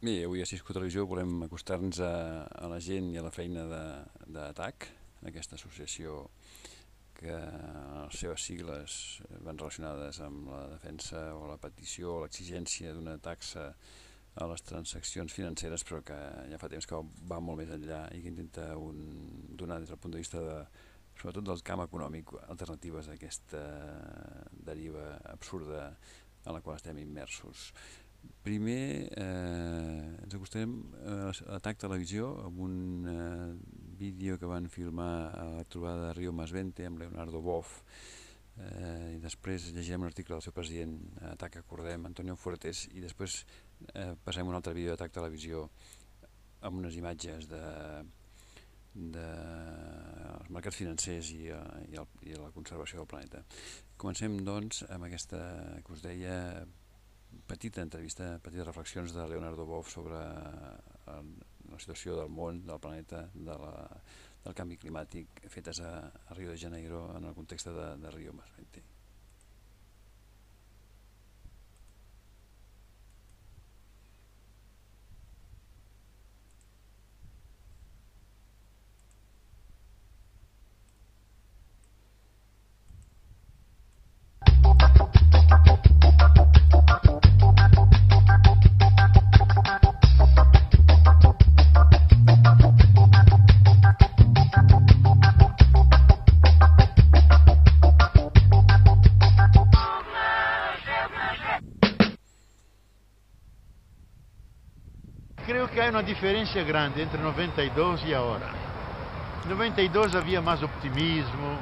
Bé, avui a Cisco Televisió volem acostar-nos a la gent i a la feina d'ATAC, aquesta associació que les seves sigles van relacionades amb la defensa o la petició o l'exigència d'una taxa a les transaccions financeres, però que ja fa temps que va molt més enllà i que intenta donar des del punt de vista sobretot del camp econòmic, alternatives a aquesta deriva absurda en la qual estem immersos. Primer ens acostarem a TAC Televisió amb un vídeo que van filmar a la trobada de Rio Masvente amb Leonardo Boff, i després llegirem un article del seu president a TAC Acordem, Antonio Fuertes, i després passarem un altre vídeo de TAC Televisió amb unes imatges dels mercats financers i la conservació del planeta. Comencem, doncs, amb aquesta que us deia petita entrevista, petites reflexions de Leonardo Boff sobre la situació del món, del planeta, del canvi climàtic, fetes a Rio de Janeiro en el context de Rio Masvente. Creo que hay una diferencia grande entre 92 y ahora. En 92 había más optimismo,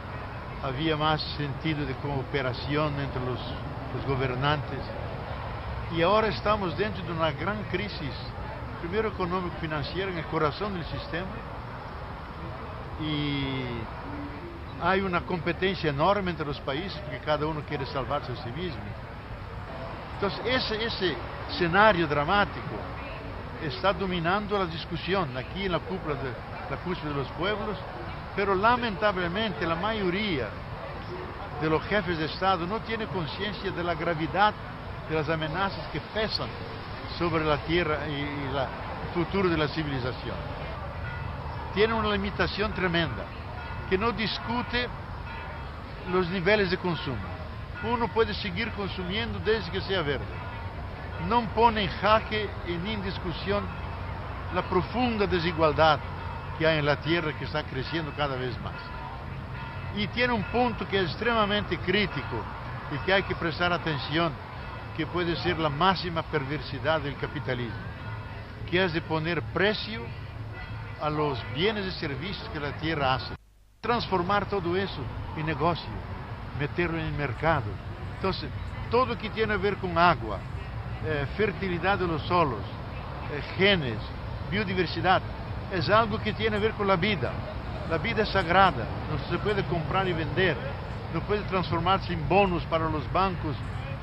había más sentido de cooperación entre los gobernantes. Y ahora estamos dentro de una gran crisis, primero económico-financiera, en el corazón del sistema. Y hay una competencia enorme entre los países, porque cada uno quiere salvarse a sí mismo. Entonces, ese escenario dramático está dominando la discusión aquí en la cúpula de los pueblos, pero lamentablemente la mayoría de los jefes de Estado no tiene conciencia de la gravedad de las amenazas que pesan sobre la tierra y el futuro de la civilización. Tiene una limitación tremenda, que no discute los niveles de consumo. Uno puede seguir consumiendo desde que sea verde. No pone en jaque ni en discusión la profunda desigualdad que hay en la tierra, que está creciendo cada vez más. Y tiene un punto que es extremadamente crítico y que hay que prestar atención, que puede ser la máxima perversidad del capitalismo, que es de poner precio a los bienes y servicios que la tierra hace. Transformar todo eso en negocio, meterlo en el mercado. Entonces, todo lo que tiene a ver con agua, fertilidad de los solos, genes, biodiversidad, es algo que tiene a ver con la vida. La vida es sagrada, no se puede comprar y vender, no puede transformarse en bonos para los bancos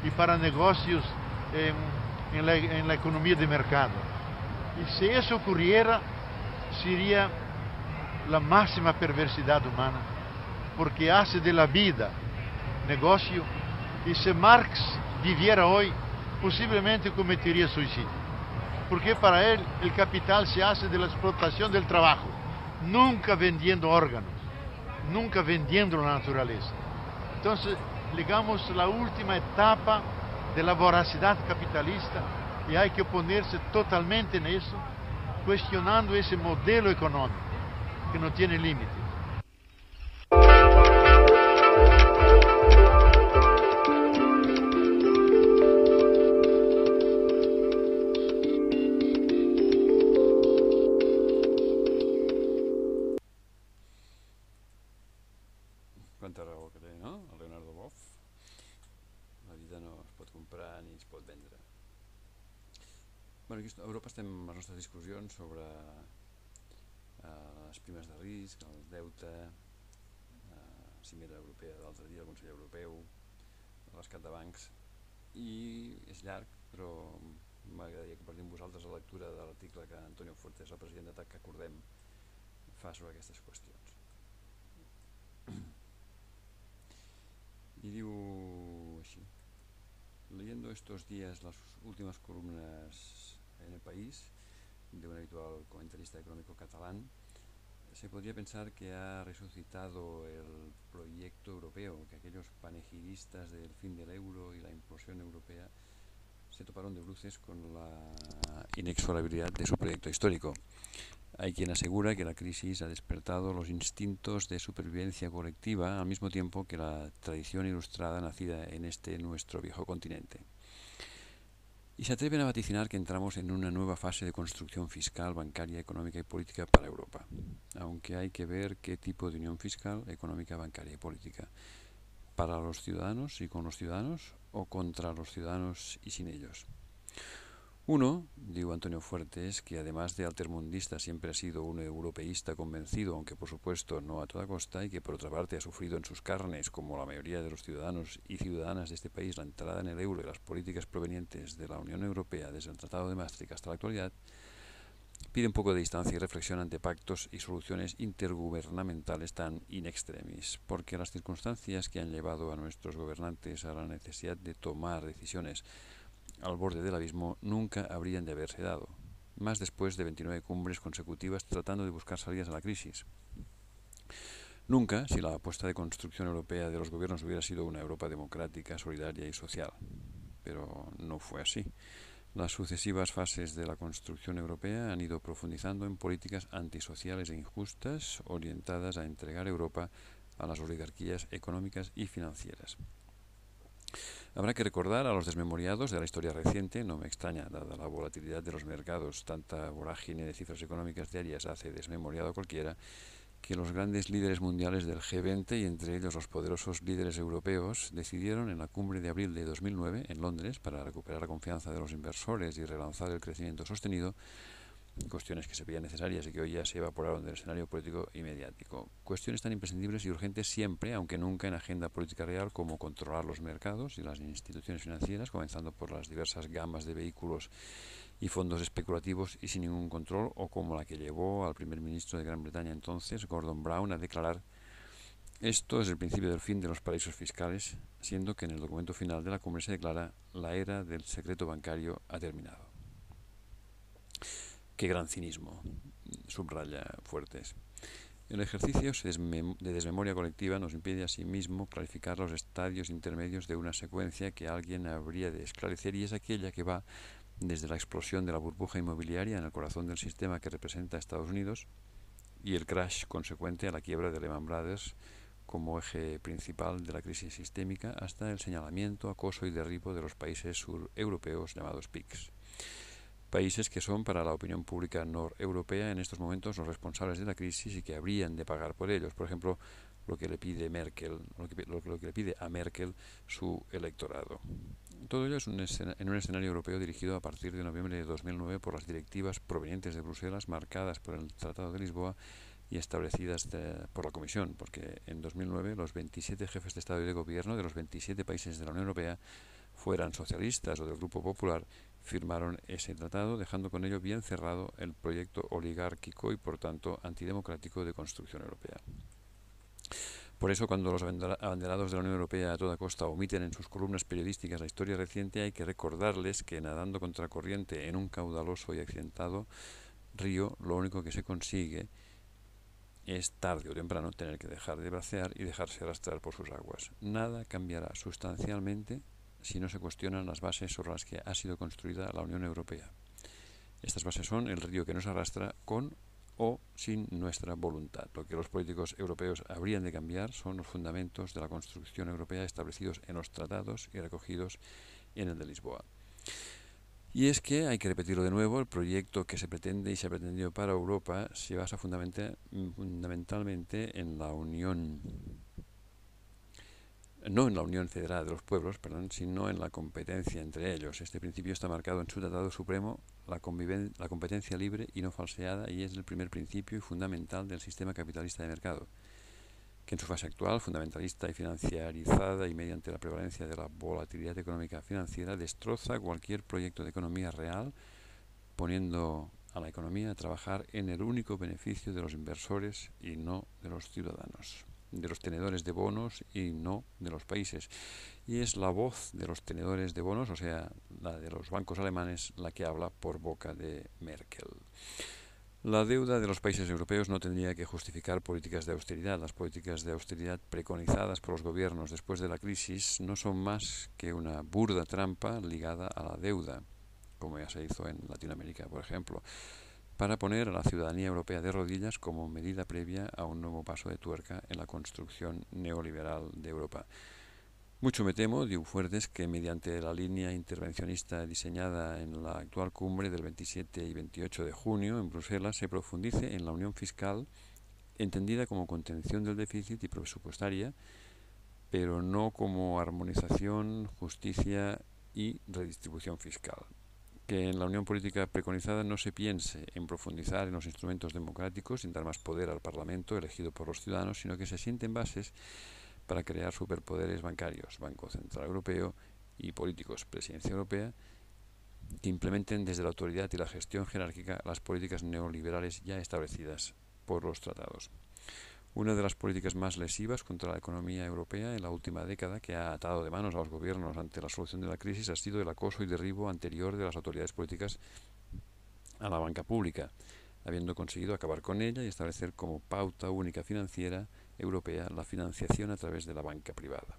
y para negocios en la economía de mercado. Y si eso ocurriera, sería la máxima perversidad humana, porque hace de la vida negocio, y si Marx viviera hoy, posiblemente cometería suicidio, porque para él el capital se hace de la explotación del trabajo, nunca vendiendo órganos, nunca vendiendo la naturaleza. Entonces, llegamos a la última etapa de la voracidad capitalista y hay que oponerse totalmente en eso, cuestionando ese modelo económico que no tiene límites. Quanta raó que té, no? El Leonardo Boff. La vida no es pot comprar ni es pot vendre. Bueno, aquí a Europa estem amb les nostres discussions sobre les primes de risc, el deute, cimera europea de l'altre dia, el Consell Europeu, el rescat de bancs, i és llarg, però m'agradaria compartir amb vosaltres la lectura de l'article que Antonio Fuertes, el president d'ATAC Acordem, fa sobre aquestes qüestions. Y digo así: leyendo estos días las últimas columnas en El País, de un habitual comentarista económico catalán, se podría pensar que ha resucitado el proyecto europeo, que aquellos panegidistas del fin del euro y la implosión europea se toparon de bruces con la inexorabilidad de su proyecto histórico. Hay quien asegura que la crisis ha despertado los instintos de supervivencia colectiva al mismo tiempo que la tradición ilustrada nacida en este nuestro viejo continente. Y se atreven a vaticinar que entramos en una nueva fase de construcción fiscal, bancaria, económica y política para Europa, aunque hay que ver qué tipo de unión fiscal, económica, bancaria y política. ¿Para los ciudadanos y con los ciudadanos o contra los ciudadanos y sin ellos? Uno, digo Antonio Fuertes, que además de altermundista siempre ha sido un europeísta convencido, aunque por supuesto no a toda costa, y que por otra parte ha sufrido en sus carnes, como la mayoría de los ciudadanos y ciudadanas de este país, la entrada en el euro y las políticas provenientes de la Unión Europea desde el Tratado de Maastricht hasta la actualidad, pide un poco de distancia y reflexión ante pactos y soluciones intergubernamentales tan in extremis, porque las circunstancias que han llevado a nuestros gobernantes a la necesidad de tomar decisiones al borde del abismo nunca habrían de haberse dado, más después de 29 cumbres consecutivas tratando de buscar salidas a la crisis. Nunca si la apuesta de construcción europea de los gobiernos hubiera sido una Europa democrática, solidaria y social. Pero no fue así. Las sucesivas fases de la construcción europea han ido profundizando en políticas antisociales e injustas orientadas a entregar Europa a las oligarquías económicas y financieras. Habrá que recordar a los desmemoriados de la historia reciente, no me extraña, dada la volatilidad de los mercados, tanta vorágine de cifras económicas diarias hace desmemoriado a cualquiera, que los grandes líderes mundiales del G20 y entre ellos los poderosos líderes europeos decidieron en la cumbre de abril de 2009 en Londres, para recuperar la confianza de los inversores y relanzar el crecimiento sostenido, cuestiones que se veían necesarias y que hoy ya se evaporaron del escenario político y mediático. Cuestiones tan imprescindibles y urgentes siempre, aunque nunca en agenda política real, como controlar los mercados y las instituciones financieras, comenzando por las diversas gamas de vehículos y fondos especulativos y sin ningún control, o como la que llevó al primer ministro de Gran Bretaña entonces, Gordon Brown, a declarar: esto es el principio del fin de los paraísos fiscales, siendo que en el documento final de la cumbre se declara: la era del secreto bancario ha terminado. ¡Qué gran cinismo!, subraya Fuertes. El ejercicio de desmemoria colectiva nos impide asimismo clarificar los estadios intermedios de una secuencia que alguien habría de esclarecer, y es aquella que va desde la explosión de la burbuja inmobiliaria en el corazón del sistema que representa a Estados Unidos y el crash consecuente a la quiebra de Lehman Brothers como eje principal de la crisis sistémica, hasta el señalamiento, acoso y derribo de los países sureuropeos llamados PIGS. Países que son para la opinión pública noreuropea en estos momentos los responsables de la crisis y que habrían de pagar por ellos. Por ejemplo, lo que le pide a Merkel su electorado. Todo ello es en un escenario europeo dirigido a partir de noviembre de 2009 por las directivas provenientes de Bruselas, marcadas por el Tratado de Lisboa y establecidas por la Comisión, porque en 2009 los 27 jefes de Estado y de Gobierno de los 27 países de la Unión Europea, fueran socialistas o del Grupo Popular, firmaron ese tratado, dejando con ello bien cerrado el proyecto oligárquico y por tanto antidemocrático de construcción europea. Por eso, cuando los abanderados de la Unión Europea a toda costa omiten en sus columnas periodísticas la historia reciente, hay que recordarles que, nadando contracorriente en un caudaloso y accidentado río, lo único que se consigue es tarde o temprano tener que dejar de bracear y dejarse arrastrar por sus aguas. Nada cambiará sustancialmente si no se cuestionan las bases sobre las que ha sido construida la Unión Europea. Estas bases son el río que nos arrastra con o sin nuestra voluntad. Lo que los políticos europeos habrían de cambiar son los fundamentos de la construcción europea establecidos en los tratados y recogidos en el de Lisboa. Y es que, hay que repetirlo de nuevo, el proyecto que se pretende y se ha pretendido para Europa se basa fundamentalmente en la unión, no en la unión federal de los pueblos, sino en la competencia entre ellos. Este principio está marcado en su tratado supremo, la competencia libre y no falseada, y es el primer principio y fundamental del sistema capitalista de mercado, que en su fase actual, fundamentalista y financiarizada y mediante la prevalencia de la volatilidad económica financiera, destroza cualquier proyecto de economía real, poniendo a la economía a trabajar en el único beneficio de los inversores y no de los ciudadanos, de los tenedores de bonos y no de los países. y es la voz de los tenedores de bonos, o sea, la de los bancos alemanes, la que habla por boca de Merkel. La deuda de los países europeos no tendría que justificar políticas de austeridad. Las políticas de austeridad preconizadas por los gobiernos después de la crisis no son más que una burda trampa ligada a la deuda, como ya se hizo en Latinoamérica, por ejemplo, para poner a la ciudadanía europea de rodillas como medida previa a un nuevo paso de tuerca en la construcción neoliberal de Europa. Mucho me temo, diu Fuertes, que mediante la línea intervencionista diseñada en la actual cumbre del 27 y 28 de junio en Bruselas se profundice en la unión fiscal, entendida como contención del déficit y presupuestaria, pero no como armonización, justicia y redistribución fiscal. Que en la unión política preconizada no se piense en profundizar en los instrumentos democráticos sin dar más poder al Parlamento elegido por los ciudadanos, sino que se sienten bases para crear superpoderes bancarios, Banco Central Europeo y políticos, Presidencia Europea, que implementen desde la autoridad y la gestión jerárquica las políticas neoliberales ya establecidas por los tratados. Una de las políticas más lesivas contra la economía europea en la última década, que ha atado de manos a los gobiernos ante la solución de la crisis, ha sido el acoso y derribo anterior de las autoridades políticas a la banca pública, habiendo conseguido acabar con ella y establecer como pauta única financiera europea la financiación a través de la banca privada.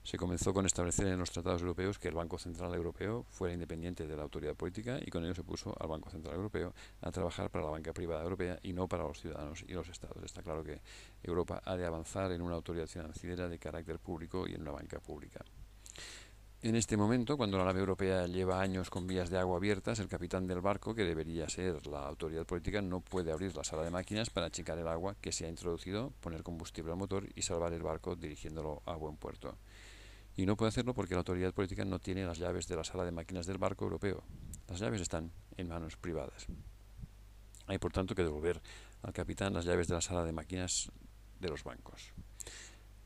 Se comenzó con establecer en los tratados europeos que el Banco Central Europeo fuera independiente de la autoridad política, y con ello se puso al Banco Central Europeo a trabajar para la banca privada europea y no para los ciudadanos y los estados. Está claro que Europa ha de avanzar en una autoridad financiera de carácter público y en una banca pública. En este momento, cuando la nave europea lleva años con vías de agua abiertas, el capitán del barco, que debería ser la autoridad política, no puede abrir la sala de máquinas para achicar el agua que se ha introducido, poner combustible al motor y salvar el barco dirigiéndolo a buen puerto. Y no puede hacerlo porque la autoridad política no tiene las llaves de la sala de máquinas del barco europeo. Las llaves están en manos privadas. Hay, por tanto, que devolver al capitán las llaves de la sala de máquinas de los bancos.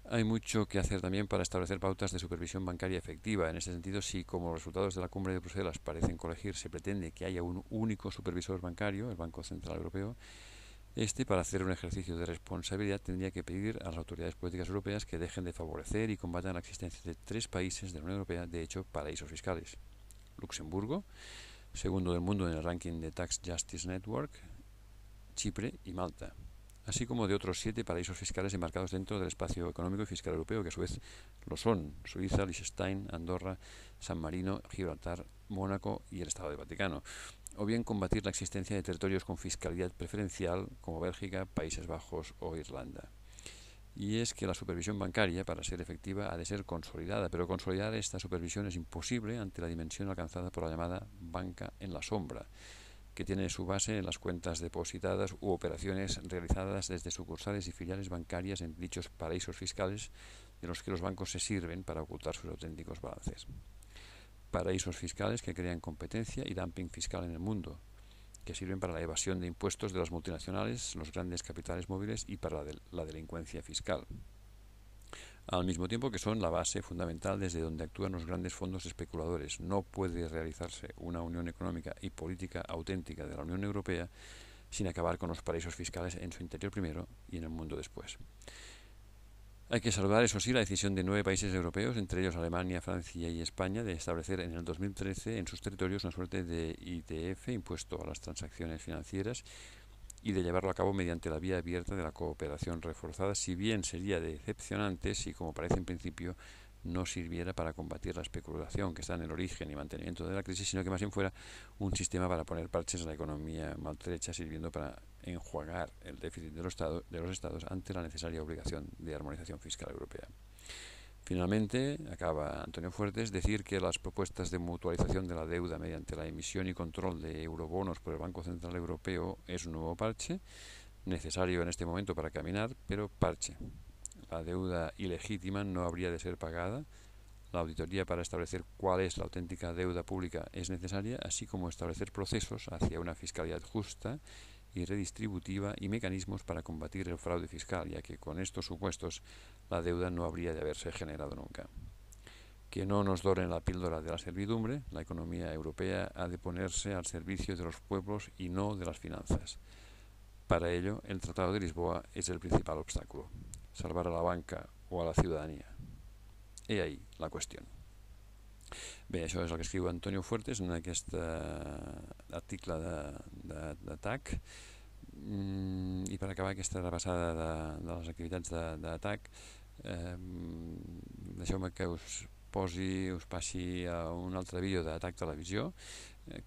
Hay mucho que hacer también para establecer pautas de supervisión bancaria efectiva. En ese sentido, si como los resultados de la cumbre de Bruselas parecen colegir, se pretende que haya un único supervisor bancario, el Banco Central Europeo, para hacer un ejercicio de responsabilidad, tendría que pedir a las autoridades políticas europeas que dejen de favorecer y combatan la existencia de 3 países de la Unión Europea, de hecho, paraísos fiscales. Luxemburgo, segundo del mundo en el ranking de Tax Justice Network, Chipre y Malta, así como de otros 7 paraísos fiscales enmarcados dentro del espacio económico y fiscal europeo, que a su vez lo son: Suiza, Liechtenstein, Andorra, San Marino, Gibraltar, Mónaco y el Estado del Vaticano. O bien combatir la existencia de territorios con fiscalidad preferencial como Bélgica, Países Bajos o Irlanda. Y es que la supervisión bancaria, para ser efectiva, ha de ser consolidada, pero consolidar esta supervisión es imposible ante la dimensión alcanzada por la llamada banca en la sombra, que tiene su base en las cuentas depositadas u operaciones realizadas desde sucursales y filiales bancarias en dichos paraísos fiscales, de los que los bancos se sirven para ocultar sus auténticos balances. Paraísos fiscales que crean competencia y dumping fiscal en el mundo, que sirven para la evasión de impuestos de las multinacionales, los grandes capitales móviles y para la delincuencia fiscal. Al mismo tiempo que son la base fundamental desde donde actúan los grandes fondos especuladores. No puede realizarse una unión económica y política auténtica de la Unión Europea sin acabar con los paraísos fiscales en su interior primero y en el mundo después. Hay que saludar, eso sí, la decisión de 9 países europeos, entre ellos Alemania, Francia y España, de establecer en el 2013 en sus territorios una suerte de ITF, impuesto a las transacciones financieras, y de llevarlo a cabo mediante la vía abierta de la cooperación reforzada, si bien sería decepcionante si, como parece en principio, no sirviera para combatir la especulación que está en el origen y mantenimiento de la crisis, sino que más bien fuera un sistema para poner parches a la economía maltrecha, sirviendo para enjuagar el déficit de los estados ante la necesaria obligación de armonización fiscal europea. Finalmente, acaba Antonio Fuertes, decir que las propuestas de mutualización de la deuda mediante la emisión y control de eurobonos por el Banco Central Europeo es un nuevo parche, necesario en este momento para caminar, pero parche. La deuda ilegítima no habría de ser pagada. La auditoría para establecer cuál es la auténtica deuda pública es necesaria, así como establecer procesos hacia una fiscalidad justa y redistributiva y mecanismos para combatir el fraude fiscal, ya que con estos supuestos la deuda no habría de haberse generado nunca. Que no nos doren la píldora de la servidumbre. La economía europea ha de ponerse al servicio de los pueblos y no de las finanzas. Para ello, el Tratado de Lisboa es el principal obstáculo. Salvar a la banca o a la ciudadanía. He ahí la qüestió. Bé, això és el que escriu Antonio Fuertes en aquest article de TAC. I per acabar aquesta repassada de les activitats de TAC, deixeu-me que us passi a un altre vídeo de TAC Televisió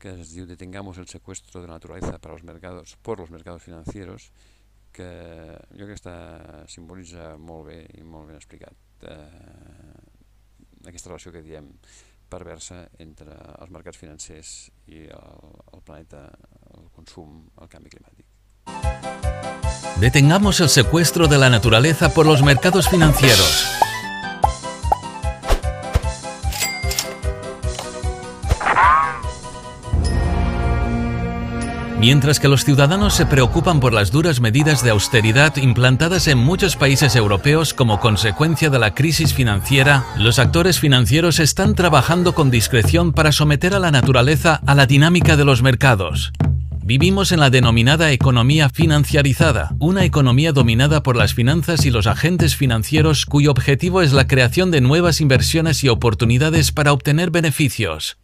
que es diu Detengamos el secuestro de la naturaleza por los mercados financieros, que jo crec que simbolitza molt bé i molt ben explicat aquesta relació que diem perversa entre els mercats financers i el planeta, el consum, el canvi climàtic. Detengamos el secuestro de la naturaleza por los mercados financieros. Mientras que los ciudadanos se preocupan por las duras medidas de austeridad implantadas en muchos países europeos como consecuencia de la crisis financiera, los actores financieros están trabajando con discreción para someter a la naturaleza a la dinámica de los mercados. Vivimos en la denominada economía financiarizada, una economía dominada por las finanzas y los agentes financieros cuyo objetivo es la creación de nuevas inversiones y oportunidades para obtener beneficios.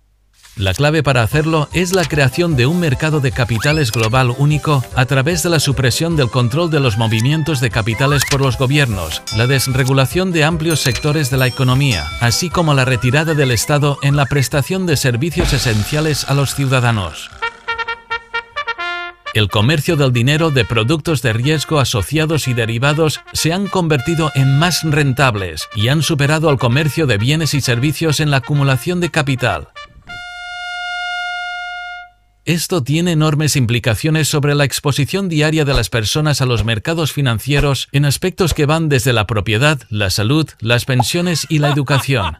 La clave para hacerlo es la creación de un mercado de capitales global único a través de la supresión del control de los movimientos de capitales por los gobiernos, la desregulación de amplios sectores de la economía, así como la retirada del Estado en la prestación de servicios esenciales a los ciudadanos. El comercio del dinero de productos de riesgo asociados y derivados se han convertido en más rentables y han superado al comercio de bienes y servicios en la acumulación de capital. Esto tiene enormes implicaciones sobre la exposición diaria de las personas a los mercados financieros en aspectos que van desde la propiedad, la salud, las pensiones y la educación.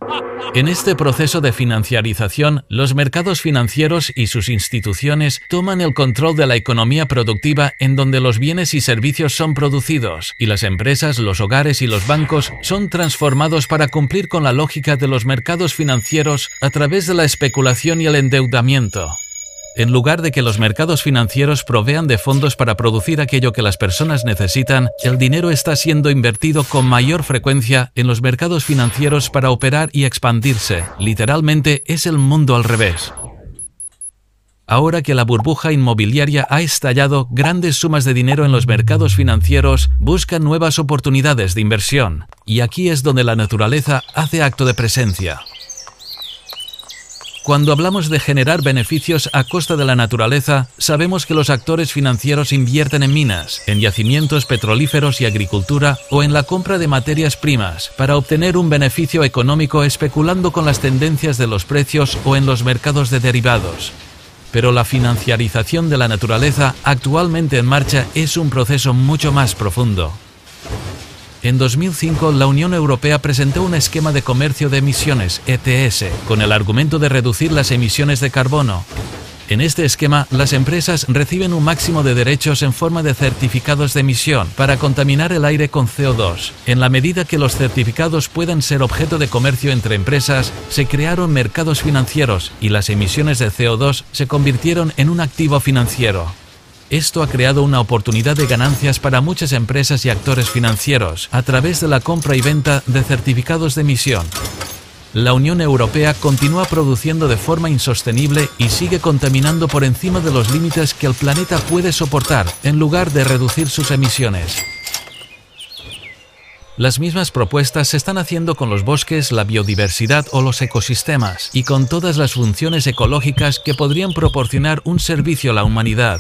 En este proceso de financiarización, los mercados financieros y sus instituciones toman el control de la economía productiva en donde los bienes y servicios son producidos, y las empresas, los hogares y los bancos son transformados para cumplir con la lógica de los mercados financieros a través de la especulación y el endeudamiento. En lugar de que los mercados financieros provean de fondos para producir aquello que las personas necesitan, el dinero está siendo invertido con mayor frecuencia en los mercados financieros para operar y expandirse. Literalmente es el mundo al revés. Ahora que la burbuja inmobiliaria ha estallado, grandes sumas de dinero en los mercados financieros buscan nuevas oportunidades de inversión. Y aquí es donde la naturaleza hace acto de presencia. Cuando hablamos de generar beneficios a costa de la naturaleza, sabemos que los actores financieros invierten en minas, en yacimientos petrolíferos y agricultura o en la compra de materias primas para obtener un beneficio económico especulando con las tendencias de los precios o en los mercados de derivados. Pero la financiarización de la naturaleza actualmente en marcha es un proceso mucho más profundo. En 2005, la Unión Europea presentó un esquema de comercio de emisiones, ETS, con el argumento de reducir las emisiones de carbono. En este esquema, las empresas reciben un máximo de derechos en forma de certificados de emisión para contaminar el aire con CO2. En la medida que los certificados puedan ser objeto de comercio entre empresas, se crearon mercados financieros y las emisiones de CO2 se convirtieron en un activo financiero. Esto ha creado una oportunidad de ganancias para muchas empresas y actores financieros a través de la compra y venta de certificados de emisión. La Unión Europea continúa produciendo de forma insostenible y sigue contaminando por encima de los límites que el planeta puede soportar, en lugar de reducir sus emisiones. Las mismas propuestas se están haciendo con los bosques, la biodiversidad o los ecosistemas, y con todas las funciones ecológicas que podrían proporcionar un servicio a la humanidad.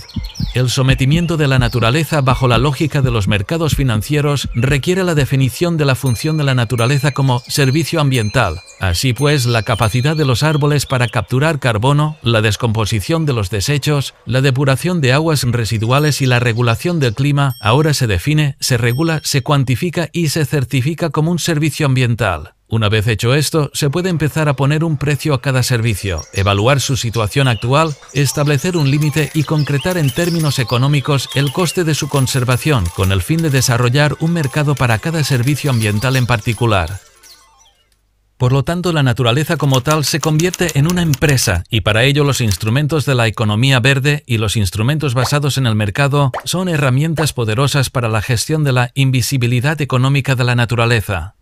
El sometimiento de la naturaleza bajo la lógica de los mercados financieros requiere la definición de la función de la naturaleza como servicio ambiental. Así pues, la capacidad de los árboles para capturar carbono, la descomposición de los desechos, la depuración de aguas residuales y la regulación del clima ahora se define, se regula, se cuantifica y se certifica como un servicio ambiental. Una vez hecho esto, se puede empezar a poner un precio a cada servicio, evaluar su situación actual, establecer un límite y concretar en términos económicos el coste de su conservación, con el fin de desarrollar un mercado para cada servicio ambiental en particular. Por lo tanto, la naturaleza como tal se convierte en una empresa y para ello los instrumentos de la economía verde y los instrumentos basados en el mercado son herramientas poderosas para la gestión de la invisibilidad económica de la naturaleza.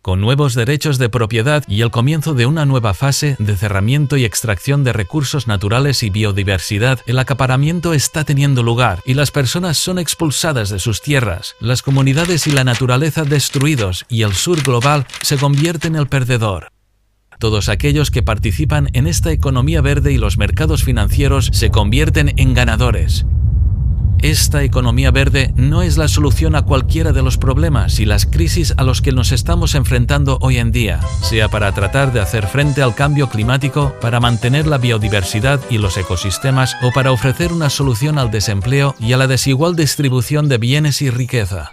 con nuevos derechos de propiedad y el comienzo de una nueva fase de cerramiento y extracción de recursos naturales y biodiversidad, el acaparamiento está teniendo lugar y las personas son expulsadas de sus tierras, las comunidades y la naturaleza destruidos y el sur global se convierte en el perdedor. Todos aquellos que participan en esta economía verde y los mercados financieros se convierten en ganadores. Esta economía verde no es la solución a cualquiera de los problemas y las crisis a los que nos estamos enfrentando hoy en día, sea para tratar de hacer frente al cambio climático, para mantener la biodiversidad y los ecosistemas o para ofrecer una solución al desempleo y a la desigual distribución de bienes y riqueza.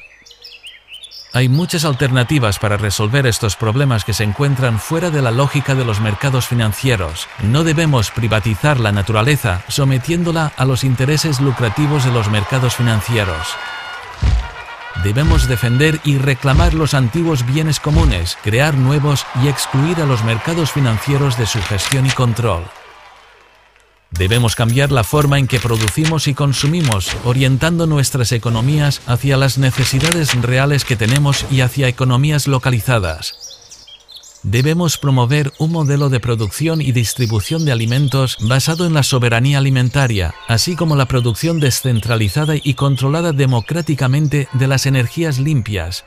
Hay muchas alternativas para resolver estos problemas que se encuentran fuera de la lógica de los mercados financieros. No debemos privatizar la naturaleza sometiéndola a los intereses lucrativos de los mercados financieros. Debemos defender y reclamar los antiguos bienes comunes, crear nuevos y excluir a los mercados financieros de su gestión y control. Debemos cambiar la forma en que producimos y consumimos, orientando nuestras economías hacia las necesidades reales que tenemos y hacia economías localizadas. Debemos promover un modelo de producción y distribución de alimentos basado en la soberanía alimentaria, así como la producción descentralizada y controlada democráticamente de las energías limpias.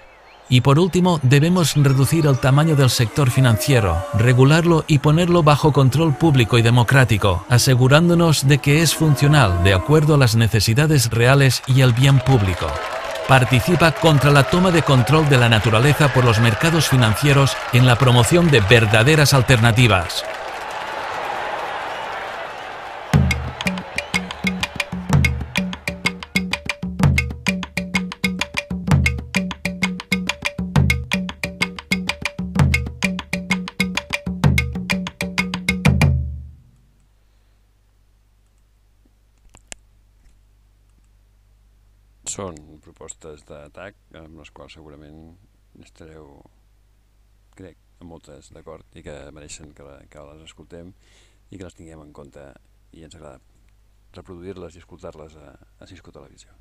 Y por último, debemos reducir el tamaño del sector financiero, regularlo y ponerlo bajo control público y democrático, asegurándonos de que es funcional de acuerdo a las necesidades reales y el bien público. Participa contra la toma de control de la naturaleza por los mercados financieros en la promoción de verdaderas alternativas. Són propostes d'atac amb les quals segurament estareu, crec, amb moltes d'acord i que mereixen que les escoltem i que les tinguem en compte i ens agrada reproduir-les i escoltar-les a Cisco Televisió.